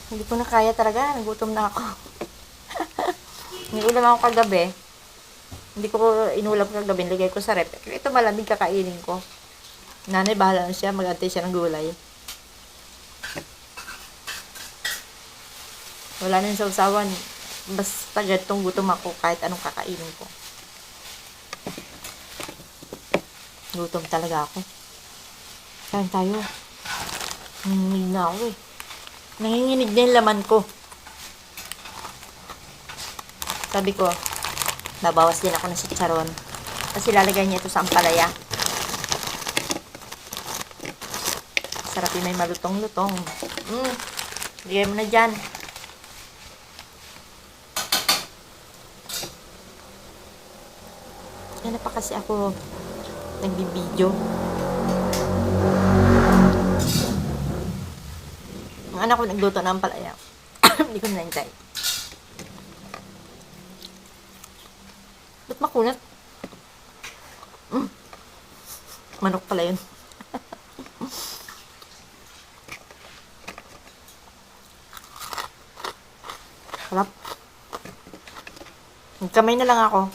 Hindi ko na kaya talaga. Nagutom na ako. May ulam ako kagabi. Hindi ko inulam kagabi. Lagay ko sa rep. Ito malamig, kakainin ko. Nanay, bahala na siya. Mag-antay siya ng gulay. Wala na yung sausawan. Basta ganitong gutom ako kahit anong kakainin ko. Gutom talaga ako. Kain tayo. Nanginginig na ako eh. Nanginginig na yung laman ko. Sabi ko, babawas din ako ng chicharon. Kasi lalagay niya ito sa ampalaya. Sarap yung may malutong-lutong. Lagay mo na dyan. Yan na pa kasi ako nagbibideo. Ang anak ko nagluto ng ampalaya. Hindi ko nanintay. Ba't makunat? Manok pala yun. Sarap. Magkamay na lang ako.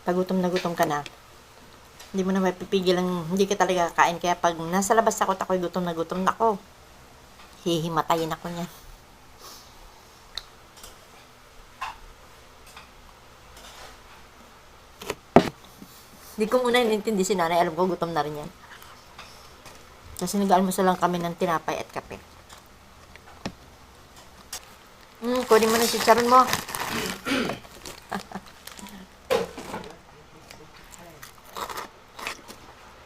Pag gutom na gutom ka na, hindi mo na mapipigil ang hindi ka talaga kain. Kaya pag nasa labas ako, ako'y gutom na ako. Hihimatayin ako niya. Hindi ko muna inintindi si nanay. Alam ko, gutom na rin yan. Kasi nag-almusal lang kami ng tinapay at kape. Kunin mo na si chicharon mo.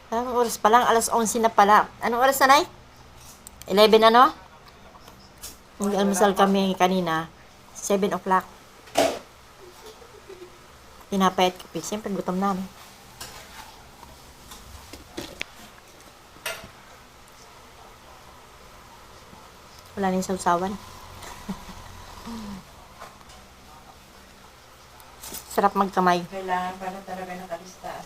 Anong oras pa lang? Alas 11 na pala. Anong oras na, Nay? 11 ano? Nag-almusal kami kanina. 7 o'clock. Tinapay at kape. Siyempre, gutom na. Wala na yung sausawan. Sarap magkamay. Kailangan pala talaga nakalista.